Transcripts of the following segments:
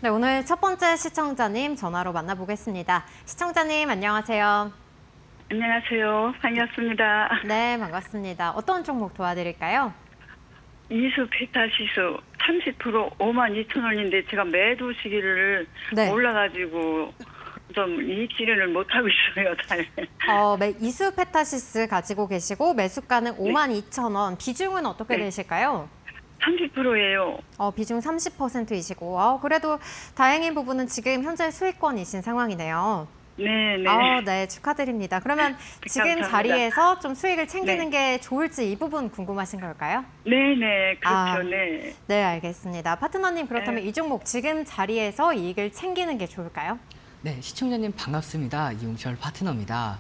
네, 오늘 첫 번째 시청자님 전화로 만나보겠습니다. 시청자님 안녕하세요. 안녕하세요. 반갑습니다. 네, 반갑습니다. 어떤 종목 도와드릴까요? 이수 페타시수 30% 52,000원인데 제가 매도 시기를 네. 몰라가지고 좀 이익 실현을 못하고 있어요. 잘. 이수페타시스 가지고 계시고 매수가는 52,000원. 비중은 어떻게 네. 되실까요? 30%예요. 비중 30%이시고 그래도 다행인 부분은 지금 현재 수익권이신 상황이네요. 네네. 네, 축하드립니다. 그러면 지금 감사합니다. 자리에서 좀 수익을 챙기는 네. 게 좋을지 이 부분 궁금하신 걸까요? 네네. 그렇죠. 네. 네, 알겠습니다. 파트너님, 그렇다면 네. 이 종목 지금 자리에서 이익을 챙기는 게 좋을까요? 네, 시청자님 반갑습니다. 이용철 파트너입니다.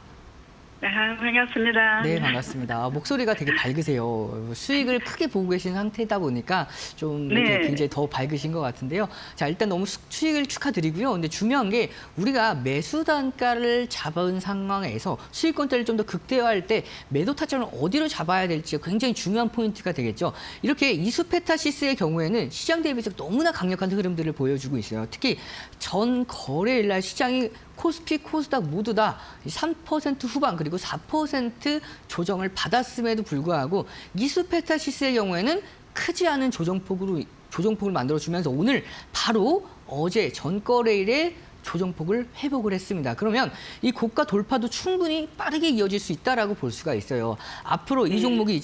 반갑습니다. 네, 반갑습니다. 목소리가 되게 밝으세요. 수익을 크게 보고 계신 상태다 보니까 좀 이렇게 네. 굉장히 더 밝으신 것 같은데요. 자, 일단 너무 수익을 축하드리고요. 근데 중요한 게 우리가 매수 단가를 잡은 상황에서 수익권대를 좀 더 극대화할 때 매도 타점을 어디로 잡아야 될지가 굉장히 중요한 포인트가 되겠죠. 이렇게 이수페타시스의 경우에는 시장 대비해서 너무나 강력한 흐름들을 보여주고 있어요. 특히 전 거래일 날 시장이 코스피, 코스닥 모두 다 3% 후반 그리고 4% 조정을 받았음에도 불구하고 이수페타시스의 경우에는 크지 않은 조정폭을 만들어주면서 오늘 바로 어제 전거래일에 조정폭을 회복을 했습니다. 그러면 이 고가 돌파도 충분히 빠르게 이어질 수 있다라고 볼 수가 있어요. 앞으로 이 종목이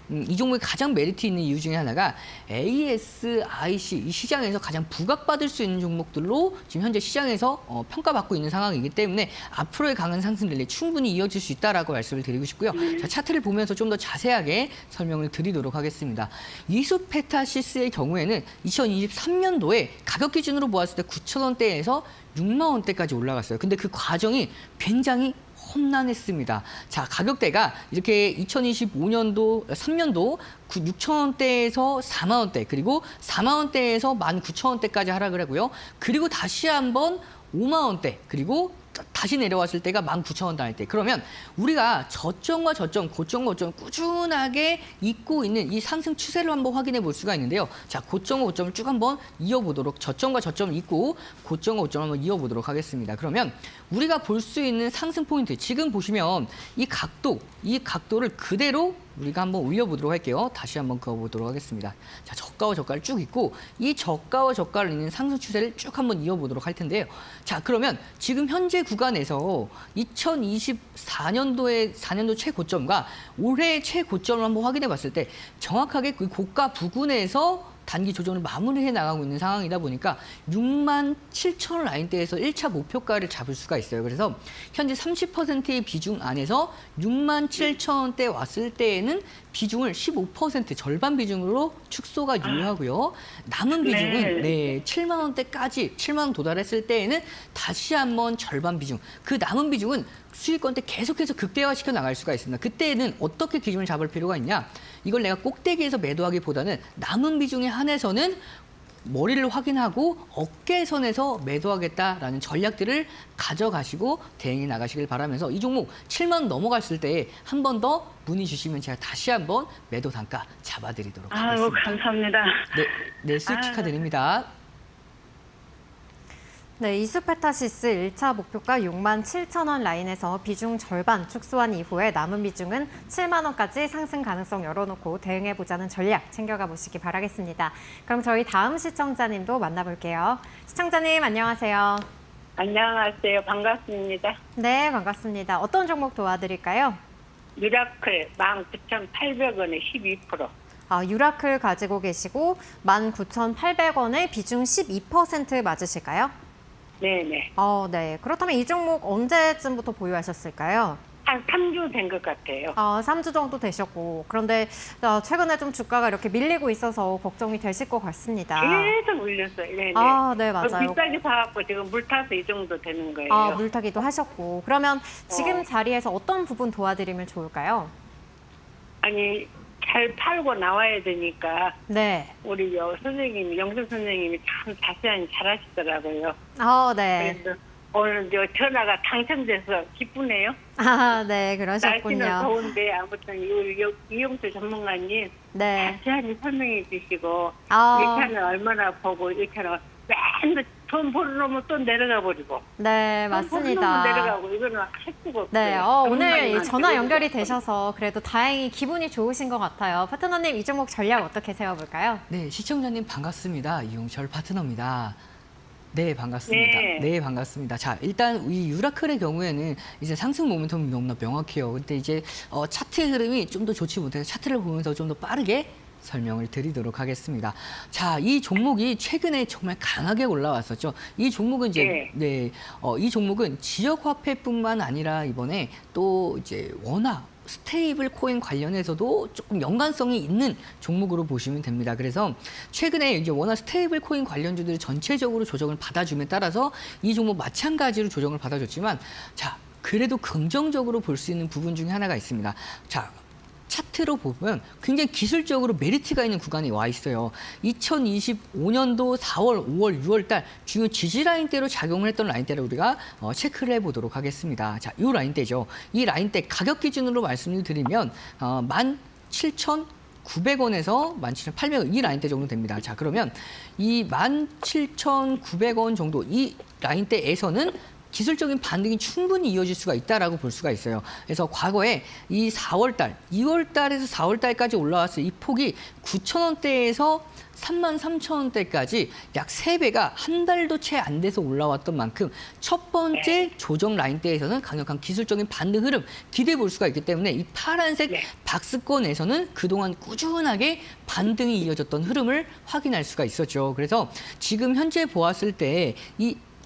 이 종목이 가장 메리트 있는 이유 중에 하나가 ASIC 이 시장에서 가장 부각받을 수 있는 종목들로 지금 현재 시장에서 평가받고 있는 상황이기 때문에 앞으로의 강한 상승 랠리 충분히 이어질 수 있다라고 말씀을 드리고 싶고요. 자, 차트를 보면서 좀 더 자세하게 설명을 드리도록 하겠습니다. 이수페타시스의 경우에는 2023년도에 가격 기준으로 보았을 때 9,000원대에서 6만 원대까지 올라갔어요. 근데 그 과정이 굉장히 험난했습니다. 자, 가격대가 이렇게 2025년도, 3년도 6,000원대에서 4만 원대, 그리고 4만 원대에서 19,000원대까지 하락을 하고요. 그리고 다시 한번 5만 원대, 그리고 다시 내려왔을 때가 19,000원 단일 때. 그러면 우리가 저점과 저점, 고점과 고점 꾸준하게 잇고 있는 이 상승 추세를 한번 확인해 볼 수가 있는데요. 자, 고점과 고점을 쭉 한번 이어보도록, 저점과 저점을 잇고 고점과 고점을 한번 이어보도록 하겠습니다. 그러면 우리가 볼 수 있는 상승 포인트, 지금 보시면 이 각도를 그대로 우리가 한번 올려보도록 할게요. 다시 한번 그어보도록 하겠습니다. 자, 저가와 저가를 쭉 있고 이 저가와 저가를 잇는 상승 추세를 쭉 한번 이어보도록 할 텐데요. 자, 그러면 지금 현재 구간에서 2024년도의 4년도 최고점과 올해의 최고점을 한번 확인해 봤을 때 정확하게 그 고가 부근에서 단기 조정을 마무리해 나가고 있는 상황이다 보니까 67,000원 라인대에서 1차 목표가를 잡을 수가 있어요. 그래서 현재 30%의 비중 안에서 67,000원대 왔을 때에는 비중을 15% 절반 비중으로 축소가 유효하고요. 남은 비중은 7만 원대까지 7만 원 도달했을 때에는 다시 한번 절반 비중. 그 남은 비중은 수익권대 계속해서 극대화시켜 나갈 수가 있습니다. 그때는 어떻게 기준을 잡을 필요가 있냐? 이걸 내가 꼭대기에서 매도하기보다는 남은 비중에 한해서는 머리를 확인하고 어깨선에서 매도하겠다라는 전략들을 가져가시고 대응해 나가시길 바라면서 이 종목 7만 원 넘어갔을 때 한 번 더 문의 주시면 제가 다시 한번 매도 단가 잡아드리도록 하겠습니다. 아유, 감사합니다. 네, 수익 축하드립니다. 네, 이수페타시스 1차 목표가 67,000원 라인에서 비중 절반 축소한 이후에 남은 비중은 7만 원까지 상승 가능성 열어놓고 대응해보자는 전략 챙겨가 보시기 바라겠습니다. 그럼 저희 다음 시청자님도 만나볼게요. 시청자님 안녕하세요. 안녕하세요. 반갑습니다. 네, 반갑습니다. 어떤 종목 도와드릴까요? 미라클 19,800원에 12%. 유라클 가지고 계시고 19,800원에 비중 12% 맞으실까요? 네네. 네. 그렇다면 이 종목 언제쯤부터 보유하셨을까요? 한 3주 된 것 같아요. 3주 정도 되셨고, 그런데 최근에 좀 주가가 이렇게 밀리고 있어서 걱정이 되실 것 같습니다. 계속 올렸어요. 네네. 네, 맞아요. 비싸게 사갖고 지금 물 타서 이 정도 되는 거예요. 물타기도 하셨고. 그러면 지금 자리에서 어떤 부분 도와드리면 좋을까요? 아니, 잘 팔고 나와야 되니까 네. 우리 선생님이, 영수 선생님이 참 자세히 잘하시더라고요. 네. 그래서 오늘 전화가 당첨돼서 기쁘네요. 네, 그러셨군요. 날씨는 더운데 아무튼 이용수 전문가님 네. 자세히 설명해 주시고 이 차는 얼마나 보고 이 차는 맨날 돈 벌어놓으면 또 내려가 버리고. 네, 돈 벌어놓으면 맞습니다. 내려가고 이거는 할 수가 없어요. 네, 정말 오늘 이 많이 전화 연결이 내려가고. 되셔서 그래도 다행히 기분이 좋으신 것 같아요. 파트너님, 이 종목 전략 어떻게 세워볼까요? 네, 시청자님 반갑습니다. 이용철 파트너입니다. 네, 반갑습니다. 네. 네, 반갑습니다. 자, 일단 이 유라클의 경우에는 이제 상승 모멘텀이 너무나 명확해요. 근데 이제 차트의 흐름이 좀 더 좋지 못해서 차트를 보면서 좀 더 빠르게 설명을 드리도록 하겠습니다. 자, 이 종목이 최근에 정말 강하게 올라왔었죠. 이 종목은 이제 이 종목은 지역 화폐뿐만 아니라 이번에 또 이제 워낙 스테이블 코인 관련해서도 조금 연관성이 있는 종목으로 보시면 됩니다. 그래서 최근에 이제 워낙 스테이블 코인 관련주들이 전체적으로 조정을 받아줌에 따라서 이 종목 마찬가지로 조정을 받아줬지만, 자, 그래도 긍정적으로 볼 수 있는 부분 중에 하나가 있습니다. 자, 차트로 보면 굉장히 기술적으로 메리트가 있는 구간에 와 있어요. 2025년도 4월, 5월, 6월 달 중요 지지 라인대로 작용을 했던 라인대를 우리가 체크를 해보도록 하겠습니다. 자, 이 라인대죠. 이 라인대 가격 기준으로 말씀을 드리면 17,900원에서 17,800원 이 라인대 정도 됩니다. 자, 그러면 이 17,900원 정도 이 라인대에서는 기술적인 반등이 충분히 이어질 수가 있다라고 볼 수가 있어요. 그래서 과거에 이 4월달, 2월달에서 4월달까지 올라왔을 이 폭이 9,000원대에서 33,000원대까지 약 3배가 한 달도 채 안 돼서 올라왔던 만큼 첫 번째 조정 라인대에서는 강력한 기술적인 반등 흐름 기대해 볼 수가 있기 때문에 이 파란색 박스권에서는 그동안 꾸준하게 반등이 이어졌던 흐름을 확인할 수가 있었죠. 그래서 지금 현재 보았을 때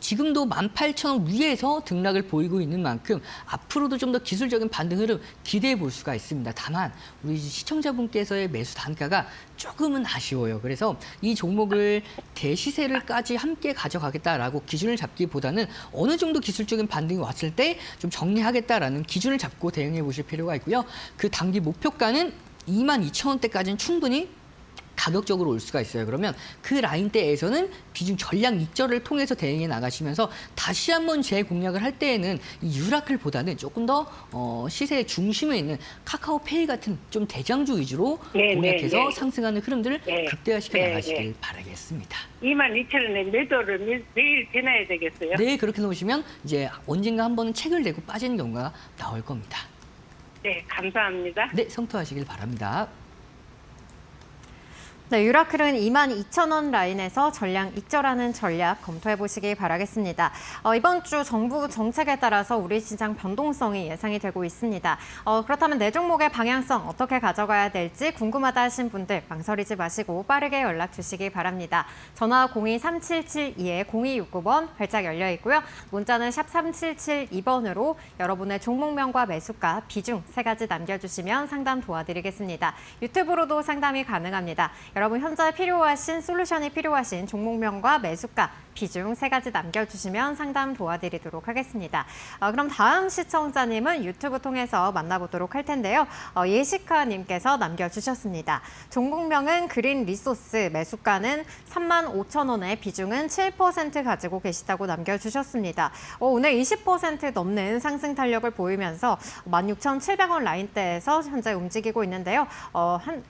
지금도 18,000원 위에서 등락을 보이고 있는 만큼 앞으로도 좀 더 기술적인 반등 흐름 기대해 볼 수가 있습니다. 다만 우리 시청자분께서의 매수 단가가 조금은 아쉬워요. 그래서 이 종목을 대시세를까지 함께 가져가겠다라고 기준을 잡기보다는 어느 정도 기술적인 반등이 왔을 때 좀 정리하겠다라는 기준을 잡고 대응해 보실 필요가 있고요. 그 단기 목표가는 22,000원대까지는 충분히 가격적으로 올 수가 있어요. 그러면 그 라인대에서는 비중 전량 익절을 통해서 대응해 나가시면서 다시 한번 재공략을 할 때에는 이 유라클보다는 조금 더 시세의 중심에 있는 카카오페이 같은 좀 대장주 위주로 공략해서 상승하는 흐름들을 극대화시켜 나가시길 바라겠습니다. 22,000원에 매도를 매일 해놔야 되겠어요? 네, 그렇게 놓으시면 이제 언젠가 한 번은 책을 내고 빠지는 경우가 나올 겁니다. 네, 감사합니다. 네, 성투하시길 바랍니다. 네, 유라클은 22,000원 라인에서 전량 익절하는 전략 검토해 보시기 바라겠습니다. 이번 주 정부 정책에 따라서 우리 시장 변동성이 예상이 되고 있습니다. 그렇다면 내 종목의 방향성 어떻게 가져가야 될지 궁금하다 하신 분들 망설이지 마시고 빠르게 연락 주시기 바랍니다. 전화 023772-0269번 활짝 열려 있고요. 문자는 샵 3772번으로 여러분의 종목명과 매수가, 비중 3가지 남겨주시면 상담 도와드리겠습니다. 유튜브로도 상담이 가능합니다. 여러분 현재 필요하신 솔루션이 필요하신 종목명과 매수가, 비중 3가지 남겨주시면 상담 도와드리도록 하겠습니다. 그럼 다음 시청자님은 유튜브 통해서 만나보도록 할 텐데요. 예시카님께서 남겨주셨습니다. 종목명은 그린 리소스, 매수가는 35,000원에 비중은 7% 가지고 계시다고 남겨주셨습니다. 오늘 20% 넘는 상승 탄력을 보이면서 16,700원 라인대에서 현재 움직이고 있는데요.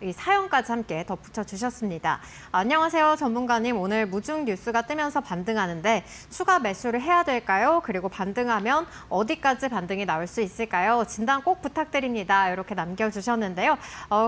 이 사연까지 함께 덧붙여 주셨습니다. 안녕하세요, 전문가님. 오늘 무중 뉴스가 뜨면서 반등하는데 추가 매수를 해야 될까요? 그리고 반등하면 어디까지 반등이 나올 수 있을까요? 진단 꼭 부탁드립니다. 이렇게 남겨주셨는데요.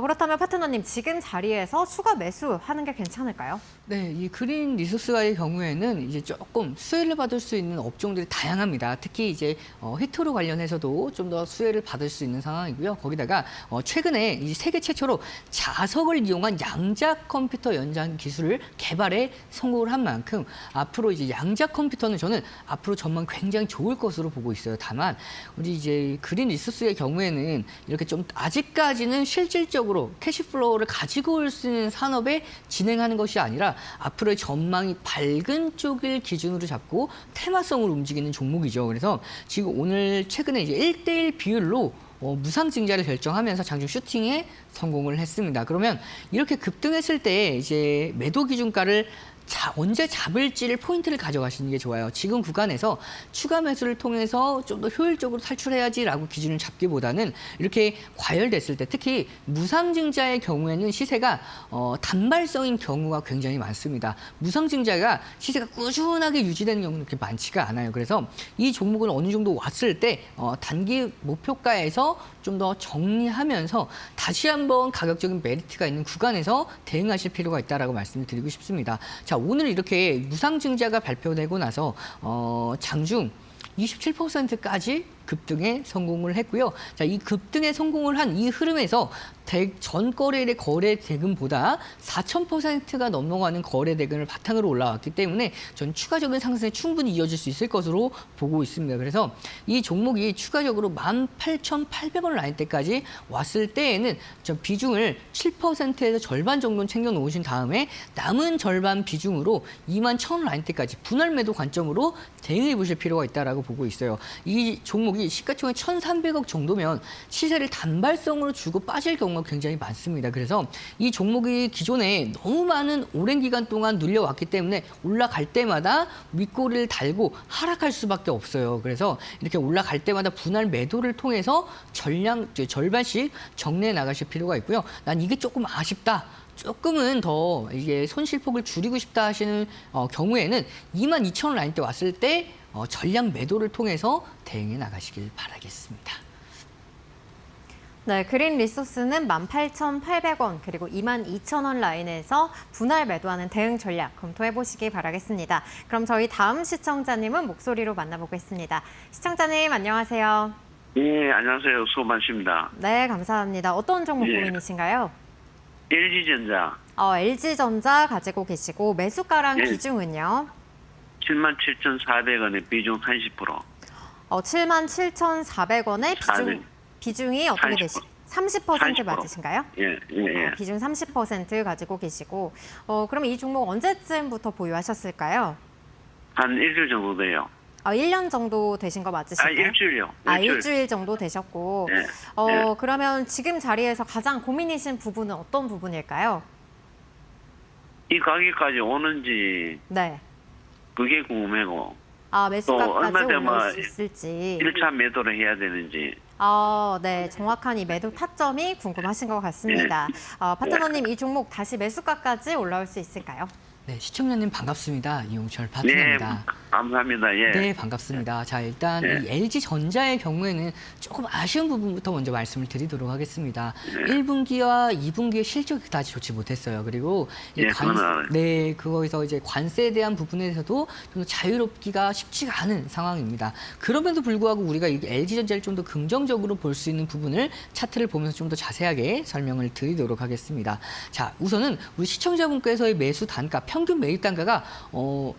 그렇다면 파트너님, 지금 자리에서 추가 매수하는 게 괜찮을까요? 네, 이 그린 리소스와의 경우에는 이제 조금 수혜를 받을 수 있는 업종들이 다양합니다. 특히 이제 히토로 관련해서도 좀 더 수혜를 받을 수 있는 상황이고요. 거기다가 최근에 이 세계 최초로 자석을 이용한 양자 컴퓨터 연장 기술을 개발에 성공을 한 만큼 앞으로 이제 양자 컴퓨터는 저는 앞으로 전망 굉장히 좋을 것으로 보고 있어요. 다만 우리 이제 그린 리소스의 경우에는 이렇게 좀 아직까지는 실질적으로 캐시플로우를 가지고 올 수 있는 산업에 진행하는 것이 아니라 앞으로의 전망이 밝은 쪽을 기준으로 잡고 테마성으로 움직이는 종목이죠. 그래서 지금 오늘 최근에 이제 1:1 비율로 무상증자를 결정하면서 장중 슈팅에 성공을 했습니다. 그러면 이렇게 급등했을 때 이제 매도 기준가를 언제 잡을지를 포인트를 가져가시는 게 좋아요. 지금 구간에서 추가 매수를 통해서 좀 더 효율적으로 탈출해야지라고 기준을 잡기보다는 이렇게 과열됐을 때 특히 무상증자의 경우에는 시세가 단발성인 경우가 굉장히 많습니다. 무상증자가 시세가 꾸준하게 유지되는 경우는 그렇게 많지가 않아요. 그래서 이 종목은 어느 정도 왔을 때 단기 목표가에서 좀 더 정리하면서 다시 한번 가격적인 메리트가 있는 구간에서 대응하실 필요가 있다라고 말씀을 드리고 싶습니다. 자, 오늘 이렇게 무상증자가 발표되고 나서 장중 27%까지 급등에 성공을 했고요. 자, 이 급등에 성공을 한 이 흐름에서 전 거래일의 거래 대금보다 4,000%가 넘어가는 거래 대금을 바탕으로 올라왔기 때문에 전 추가적인 상승에 충분히 이어질 수 있을 것으로 보고 있습니다. 그래서 이 종목이 추가적으로 18,800원 라인대까지 왔을 때에는 전 비중을 7%에서 절반 정도는 챙겨 놓으신 다음에 남은 절반 비중으로 21,000원 라인대까지 분할 매도 관점으로 대응해 보실 필요가 있다라고 보고 있어요. 이 종목이 시가총액 1,300억 정도면 시세를 단발성으로 주고 빠질 경우가 굉장히 많습니다. 그래서 이 종목이 기존에 너무 많은 오랜 기간 동안 눌려왔기 때문에 올라갈 때마다 윗꼬리를 달고 하락할 수밖에 없어요. 그래서 이렇게 올라갈 때마다 분할 매도를 통해서 절반씩 정리해 나가실 필요가 있고요. 난 이게 조금 아쉽다. 조금은 더 이게 손실폭을 줄이고 싶다 하시는 경우에는 22,000원 라인대 왔을 때 전량 매도를 통해서 대응해 나가시길 바라겠습니다. 네, 그린 리소스는 18,800원 그리고 22,000원 라인에서 분할 매도하는 대응 전략 검토해 보시기 바라겠습니다. 그럼 저희 다음 시청자님은 목소리로 만나보겠습니다. 시청자님 안녕하세요. 예, 안녕하세요. 수고많습니다. 네, 감사합니다. 어떤 종목 예. 고민이신가요? LG전자 LG전자 가지고 계시고 매수가랑 예. 비중은요? 77,400원에 비중 30%. 77,400원에 비중이 어떻게 30%. 되시? 30% 맞으신가요? 예, 예, 예. 비중 30% 가지고 계시고 그럼 이 종목 언제쯤부터 보유하셨을까요? 한 일주일 정도 돼요. 1년 정도 되신 거 맞으실까요? 일주일요. 일주일 정도 되셨고 예, 예. 그러면 지금 자리에서 가장 고민이신 부분은 어떤 부분일까요? 이 가격까지 오는지 네. 그게 궁금하고 또 얼마 매수가까지 되면 올라올 수 있을지. 1차 매도를 해야 되는지. 네. 정확한 이 매도 타점이 궁금하신 것 같습니다. 파트너님, 이 종목 다시 매수가까지 올라올 수 있을까요? 네, 시청자님 반갑습니다. 이용철 네, 파트너입니다. 감사합니다. 예. 네, 반갑습니다. 자, 일단 네. 이 LG전자의 경우에는 조금 아쉬운 부분부터 먼저 말씀을 드리도록 하겠습니다. 1분기와 2분기의 실적이 그다지 좋지 못했어요. 그리고 이 예, 그건 알아요. 그거에서 이제 관세에 대한 부분에서도 좀 자유롭기가 쉽지가 않은 상황입니다. 그럼에도 불구하고 우리가 이 LG전자를 좀 더 긍정적으로 볼 수 있는 부분을 차트를 보면서 좀 더 자세하게 설명을 드리도록 하겠습니다. 자, 우선은 우리 시청자분께서의 매수 단가, 평균 매입 단가가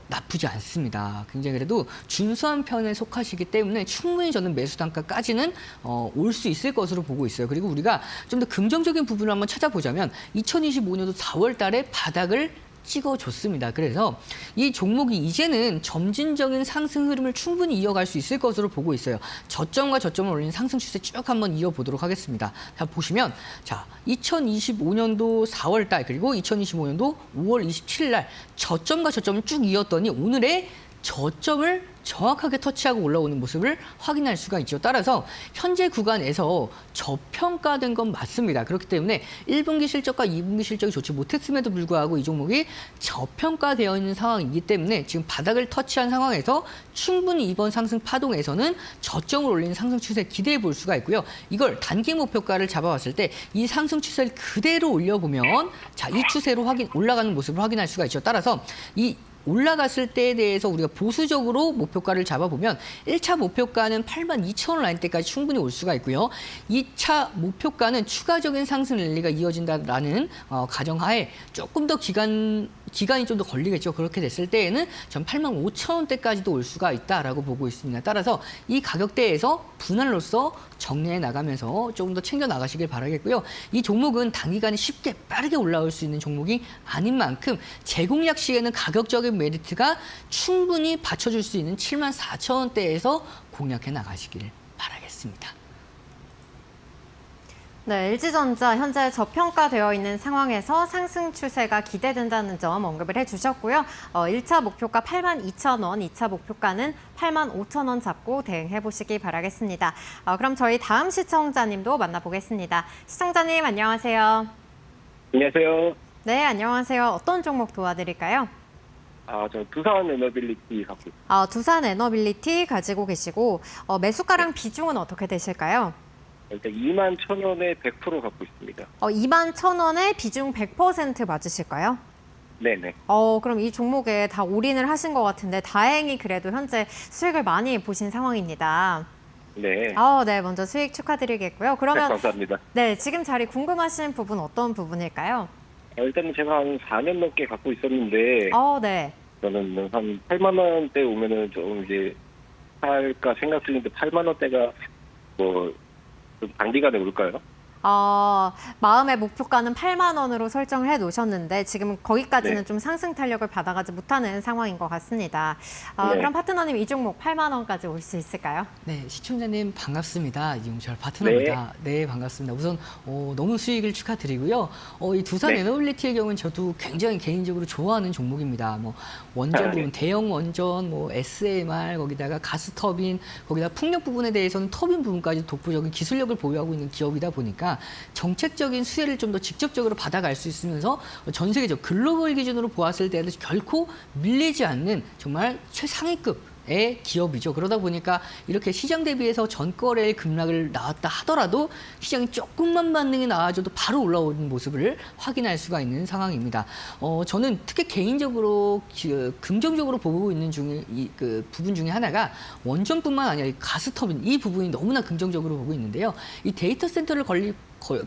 나쁘지 않습니다. 굉장히 그래도 준수한 편에 속하시기 때문에 충분히 저는 매수 단가까지는 올 수 있을 것으로 보고 있어요. 그리고 우리가 좀 더 긍정적인 부분을 한번 찾아보자면 2025년도 4월 달에 바닥을 찍어줬습니다. 그래서 이 종목이 이제는 점진적인 상승 흐름을 충분히 이어갈 수 있을 것으로 보고 있어요. 저점과 저점을 올리는 상승 추세 쭉 한번 이어보도록 하겠습니다. 자, 보시면 2025년도 4월 달 그리고 2025년도 5월 27일 날 저점과 저점을 쭉 이었더니 오늘의 저점을 정확하게 터치하고 올라오는 모습을 확인할 수가 있죠. 따라서 현재 구간에서 저평가된 건 맞습니다. 그렇기 때문에 1분기 실적과 2분기 실적이 좋지 못했음에도 불구하고 이 종목이 저평가되어 있는 상황이기 때문에 지금 바닥을 터치한 상황에서 충분히 이번 상승 파동에서는 저점을 올리는 상승 추세 기대해 볼 수가 있고요. 이걸 단기 목표가를 잡아왔을 때 이 상승 추세를 그대로 올려보면 이 추세로 올라가는 모습을 확인할 수가 있죠. 따라서 이 올라갔을 때에 대해서 우리가 보수적으로 목표가를 잡아보면 1차 목표가는 82,000원 라인대까지 충분히 올 수가 있고요. 2차 목표가는 추가적인 상승 랠리가 이어진다라는 가정하에 조금 더 기간이 좀 더 걸리겠죠. 그렇게 됐을 때에는 전 85,000원대까지도 올 수가 있다라고 보고 있습니다. 따라서 이 가격대에서 분할로서 정리해 나가면서 조금 더 챙겨 나가시길 바라겠고요. 이 종목은 단기간에 쉽게 빠르게 올라올 수 있는 종목이 아닌 만큼 재공략 시에는 가격적인 메리트가 충분히 받쳐줄 수 있는 74,000원대에서 공략해 나가시길 바라겠습니다. 네, LG전자 현재 저평가되어 있는 상황에서 상승 추세가 기대된다는 점 언급을 해주셨고요. 1차 목표가 82,000원, 2차 목표가는 85,000원 잡고 대응해 보시기 바라겠습니다. 그럼 저희 다음 시청자님도 만나보겠습니다. 시청자님 안녕하세요. 안녕하세요. 네, 안녕하세요. 어떤 종목 도와드릴까요? 저 두산 에너빌리티 갖고 있습니다. 두산 에너빌리티 가지고 계시고 매수가랑 비중은 어떻게 되실까요? 일단 21,000원에 100% 갖고 있습니다. 21,000원에 비중 100% 맞으실까요? 네네. 그럼 이 종목에 다 올인을 하신 것 같은데 다행히 그래도 현재 수익을 많이 보신 상황입니다. 네. 네, 먼저 수익 축하드리겠고요. 그러면 감사합니다. 네, 지금 자리 궁금하신 부분 어떤 부분일까요? 일단은 제가 한 4년 넘게 갖고 있었는데 네. 저는 한 8만 원대 오면은 좀 이제 살까 생각 중인데 8만 원대가 뭐 좀 단기간에 올까요? 마음의 목표가는 8만 원으로 설정을 해 놓으셨는데 지금 거기까지는 네. 좀 상승 탄력을 받아가지 못하는 상황인 것 같습니다. 네. 그럼 파트너님 이 종목 8만 원까지 올 수 있을까요? 네, 시청자님 반갑습니다. 이용철 파트너입니다. 네, 반갑습니다. 우선 너무 수익을 축하드리고요. 이 두산 네. 에너빌리티의 경우는 저도 굉장히 개인적으로 좋아하는 종목입니다. 뭐 원전 부분, 네. 대형 원전, 뭐 SMR, 거기다가 가스 터빈, 거기다 풍력 부분에 대해서는 터빈 부분까지 독보적인 기술력을 보유하고 있는 기업이다 보니까 정책적인 수혜를 좀 더 직접적으로 받아갈 수 있으면서 전 세계적 글로벌 기준으로 보았을 때도 결코 밀리지 않는 정말 최상위급의 기업이죠. 그러다 보니까 이렇게 시장 대비해서 전거래일 급락을 나왔다 하더라도 시장이 조금만 반등이 나와줘도 바로 올라오는 모습을 확인할 수가 있는 상황입니다. 저는 특히 개인적으로 긍정적으로 보고 있는 그 부분 중에 하나가 원전뿐만 아니라 이 가스터빈 이 부분이 너무나 긍정적으로 보고 있는데요. 이 데이터 센터를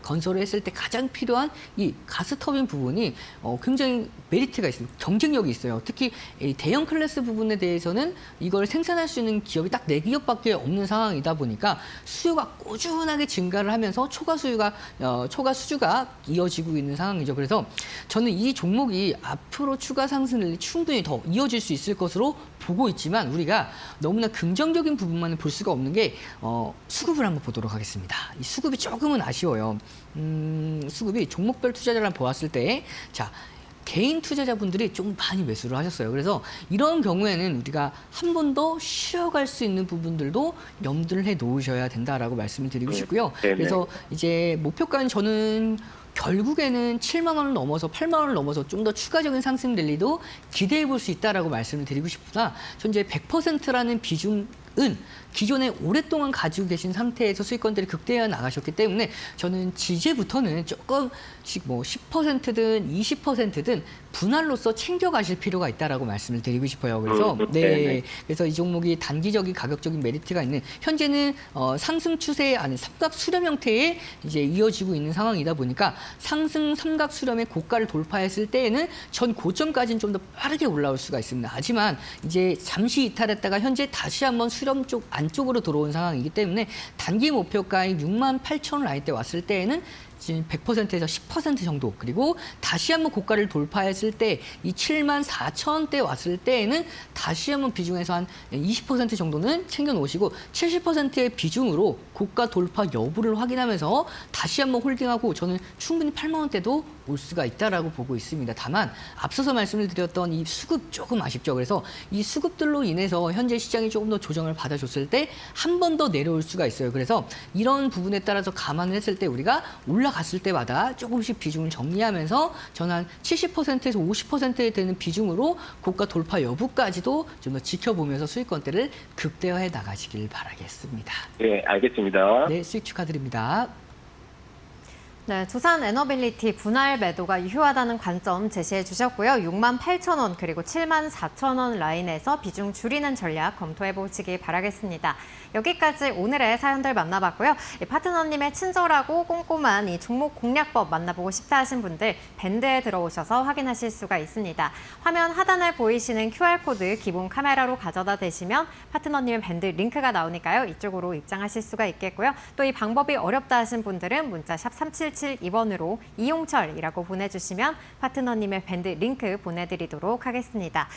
건설을 했을 때 가장 필요한 이 가스터빈 부분이 굉장히 메리트가 있습니다. 경쟁력이 있어요. 특히 이 대형 클래스 부분에 대해서는 이걸 생산할 수 있는 기업이 딱 4기업밖에 없는 상황이다 보니까 수요가 꾸준하게 증가를 하면서 초과 수주가 이어지고 있는 상황이죠. 그래서 저는 이 종목이 앞으로 추가 상승을 충분히 더 이어질 수 있을 것으로 보고 있지만 우리가 너무나 긍정적인 부분만을 볼 수가 없는 게 수급을 한번 보도록 하겠습니다. 이 수급이 조금은 아쉬워요. 수급이 종목별 투자자를 보았을 때 개인 투자자분들이 좀 많이 매수를 하셨어요. 그래서 이런 경우에는 우리가 한 번 더 쉬어갈 수 있는 부분들도 염두를 해 놓으셔야 된다라고 말씀을 드리고 싶고요. 네네. 그래서 이제 목표가는 저는 결국에는 7만 원을 넘어서 8만 원을 넘어서 좀 더 추가적인 상승 랠리도 기대해 볼 수 있다라고 말씀을 드리고 싶으나 현재 100%라는 비중은 기존에 오랫동안 가지고 계신 상태에서 수익권들이 극대화 나가셨기 때문에 저는 지지부터는 조금씩 뭐 10%든 20%든 분할로서 챙겨가실 필요가 있다라고 말씀을 드리고 싶어요. 그래서 네네. 그래서 이 종목이 단기적인 가격적인 메리트가 있는 현재는 상승 추세 안에 삼각 수렴 형태에 이제 이어지고 있는 상황이다 보니까 상승 삼각 수렴의 고가를 돌파했을 때에는 전 고점까지는 좀 더 빠르게 올라올 수가 있습니다. 하지만 이제 잠시 이탈했다가 현재 다시 한번 수렴 쪽 안쪽으로 들어온 상황이기 때문에 단기 목표가인 68,000원 라인 때 왔을 때에는 지금 100%에서 10% 정도 그리고 다시 한번 고가를 돌파했을 때 이 74,000원대 왔을 때에는 다시 한번 비중에서 한 20% 정도는 챙겨 놓으시고 70%의 비중으로 고가 돌파 여부를 확인하면서 다시 한번 홀딩하고 저는 충분히 8만 원대도 올 수가 있다라고 보고 있습니다. 다만 앞서서 말씀을 드렸던 이 수급 조금 아쉽죠. 그래서 이 수급들로 인해서 현재 시장이 조금 더 조정을 받아줬을 때 한 번 더 내려올 수가 있어요. 그래서 이런 부분에 따라서 감안을 했을 때 우리가 올라갔을 때마다 조금씩 비중을 정리하면서 저는 한 70%에서 50%에 되는 비중으로 고가 돌파 여부까지도 좀 더 지켜보면서 수익권대를 극대화해 나가시길 바라겠습니다. 네, 알겠습니다. 네, 수익 축하드립니다. 네, 두산 에너빌리티 분할 매도가 유효하다는 관점 제시해 주셨고요. 68,000원 그리고 74,000원 라인에서 비중 줄이는 전략 검토해 보시기 바라겠습니다. 여기까지 오늘의 사연들 만나봤고요. 파트너님의 친절하고 꼼꼼한 이 종목 공략법 만나보고 싶다 하신 분들 밴드에 들어오셔서 확인하실 수가 있습니다. 화면 하단에 보이시는 QR코드 기본 카메라로 가져다 대시면 파트너님의 밴드 링크가 나오니까요. 이쪽으로 입장하실 수가 있겠고요. 또 이 방법이 어렵다 하신 분들은 문자 샵 3772번으로 이용철이라고 보내주시면 파트너님의 밴드 링크 보내드리도록 하겠습니다.